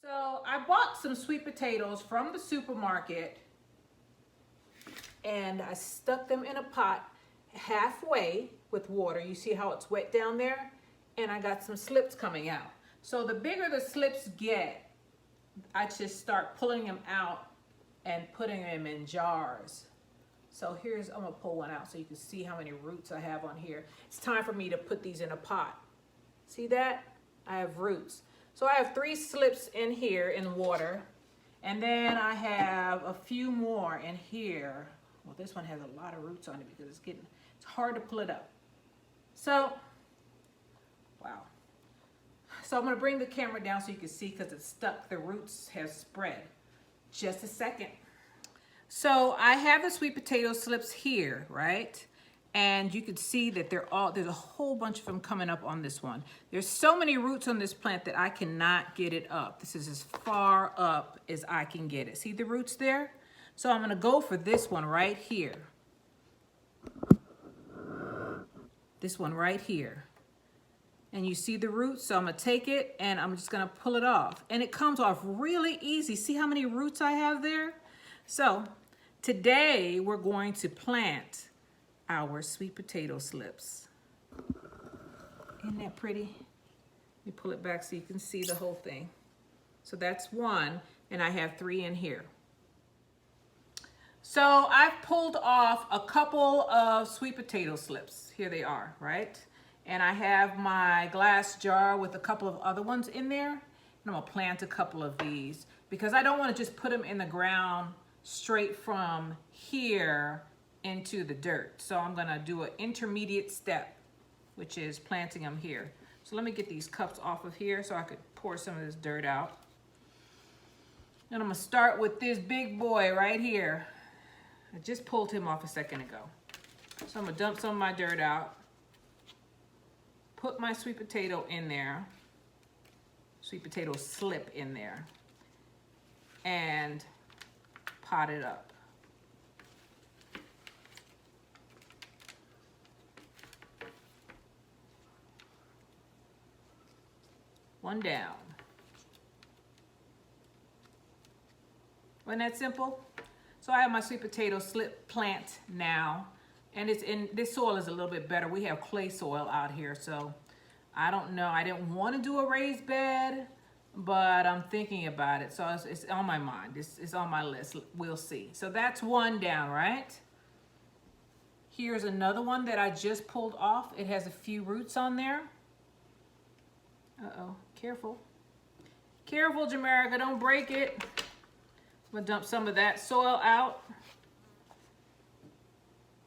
So I bought some sweet potatoes from the supermarket and I stuck them in a pot halfway with water. You see how it's wet down there? And I got some slips coming out. So the bigger the slips get, I just start pulling them out and putting them in jars. So I'm gonna pull one out so you can see how many roots I have on here. It's time for me to put these in a pot. See that? I have roots. So I have 3 slips in here in water. And then I have a few more in here. Well, this one has a lot of roots on it because it's hard to pull it up. So, wow. So I'm gonna bring the camera down so you can see because it's stuck, the roots have spread. Just a second. So I have the sweet potato slips here, right? And you can see that there's a whole bunch of them coming up on this one. There's so many roots on this plant that I cannot get it up. This is as far up as I can get it. See the roots there? So I'm gonna go for this one right here. This one right here. And you see the roots, so I'm gonna take it and I'm just gonna pull it off. And it comes off really easy. See how many roots I have there? So today we're going to plant our sweet potato slips. Isn't that pretty? Let me pull it back so you can see the whole thing. So that's one, and I have 3 in here. So I've pulled off a couple of sweet potato slips. Here they are, right? And I have my glass jar with a couple of other ones in there. And I'm gonna plant a couple of these because I don't wanna just put them in the ground straight from here into the dirt. So I'm gonna do an intermediate step, which is planting them here. So let me get these cups off of here so I could pour some of this dirt out. And I'm gonna start with this big boy right here. I just pulled him off a second ago. So I'm gonna dump some of my dirt out, put my sweet potato in there, sweet potato slip in there, and pot it up. One down. Wasn't that simple? So I have my sweet potato slip plant now, and this soil is a little bit better. We have clay soil out here, so I don't know. I didn't want to do a raised bed, but I'm thinking about it. So it's on my mind. It's on my list. We'll see. So that's one down, right? Here's another one that I just pulled off. It has a few roots on there. Uh-oh, careful. Careful, Jamaica, don't break it. I'm gonna dump some of that soil out.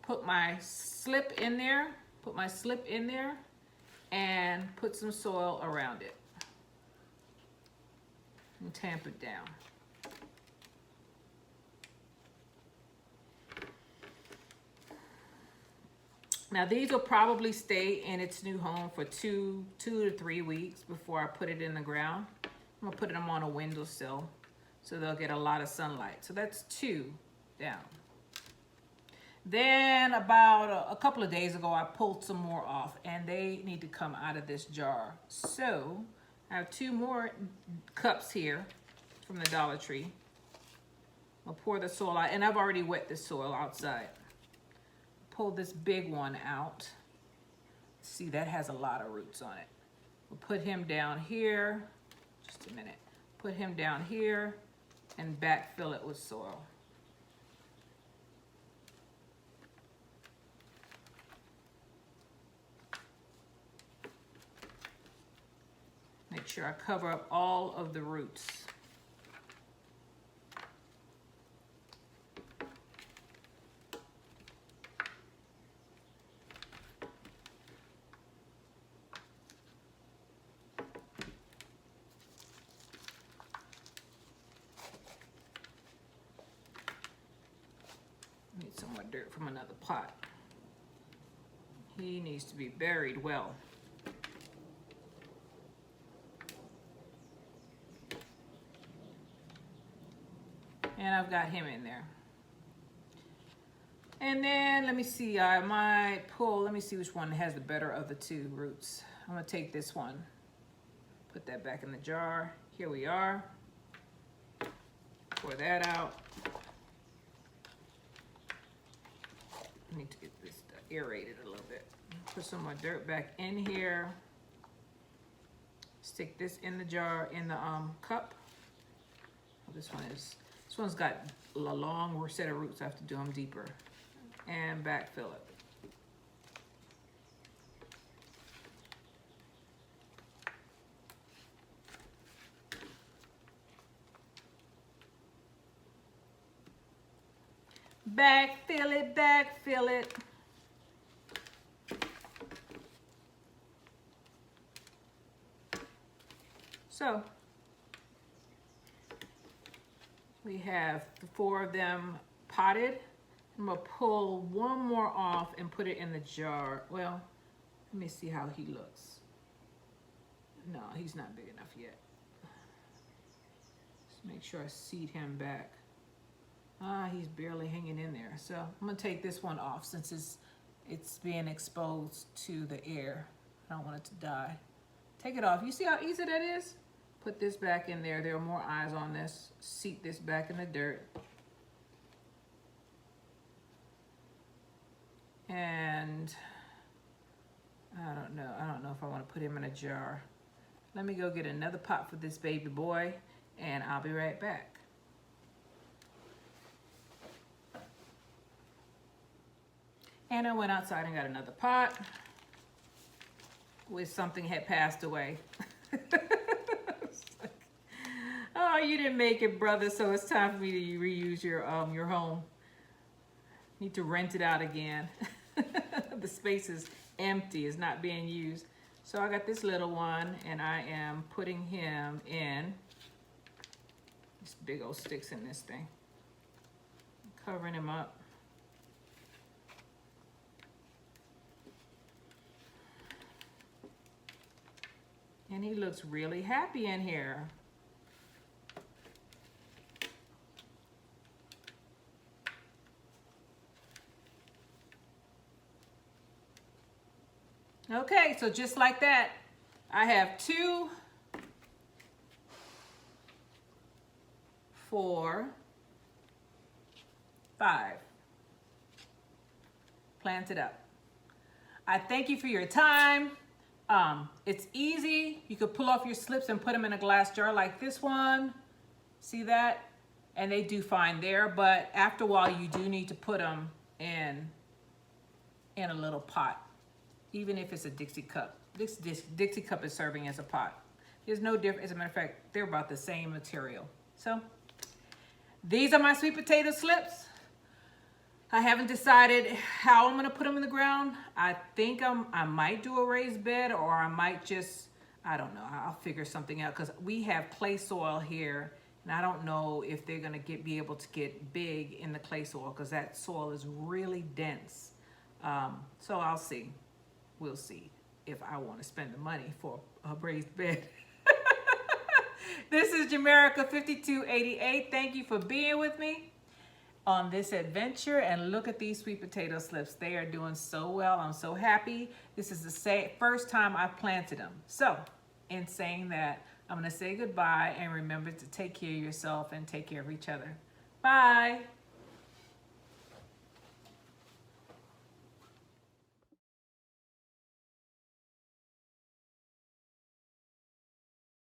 Put my slip in there, and put some soil around it. And tamp it down. Now these will probably stay in its new home for two to 3 weeks before I put it in the ground. I'm gonna put them on a windowsill so they'll get a lot of sunlight. So that's 2 down. Then about a couple of days ago, I pulled some more off and they need to come out of this jar. So I have 2 more cups here from the Dollar Tree. I'll pour the soil out, and I've already wet the soil outside. Pull this big one out. See, that has a lot of roots on it. We'll put him down here. Just a minute. Put him down here and backfill it with soil. Make sure I cover up all of the roots. Need some more dirt from another pot. He needs to be buried well. And I've got him in there. And then let me see, I might pull, let me see which one has the better of the 2 roots. I'm gonna take this one, put that back in the jar. Here we are. pour that out. I need to get this aerated a little bit. Put some more dirt back in here. Stick this in the jar, in the cup. Oh, this one's got a long set of roots. I have to do them deeper. And backfill it. Backfill it, backfill it. So we have the 4 of them potted. I'm gonna pull one more off and put it in the jar. Well, let me see how he looks. No, he's not big enough yet. Just make sure I seat him back. Ah, he's barely hanging in there. So I'm gonna take this one off since it's being exposed to the air. I don't want it to die. Take it off. You see how easy that is? Put this back in there. There are more eyes on this. Seat this back in the dirt. And I don't know if I want to put him in a jar. Let me go get another pot for this baby boy, and I'll be right back. And I went outside and got another pot with something had passed away. Oh, you didn't make it, brother, so it's time for me to reuse your home. Need to rent it out again. The space is empty, it's not being used. So I got this little one, and I am putting him in. These big old sticks in this thing. Covering him up. And he looks really happy in here. Okay, so just like that, I have 2, 4, 5 planted up. I thank you for your time. It's easy. You could pull off your slips and put them in a glass jar like this one. See that? And they do fine there, but after a while you do need to put them in a little pot. Even if it's a Dixie cup. This Dixie cup is serving as a pot. There's no difference. As a matter of fact, they're about the same material. So these are my sweet potato slips. I haven't decided how I'm gonna put them in the ground. I think I might do a raised bed, or I might just, I don't know. I'll figure something out, because we have clay soil here, and I don't know if they're gonna be able to get big in the clay soil, because that soil is really dense. So I'll see. We'll see if I want to spend the money for a raised bed. This is Jamerica 5288. Thank you for being with me on this adventure. And look at these sweet potato slips. They are doing so well. I'm so happy. This is the first time I've planted them. So in saying that, I'm going to say goodbye, and remember to take care of yourself and take care of each other. Bye.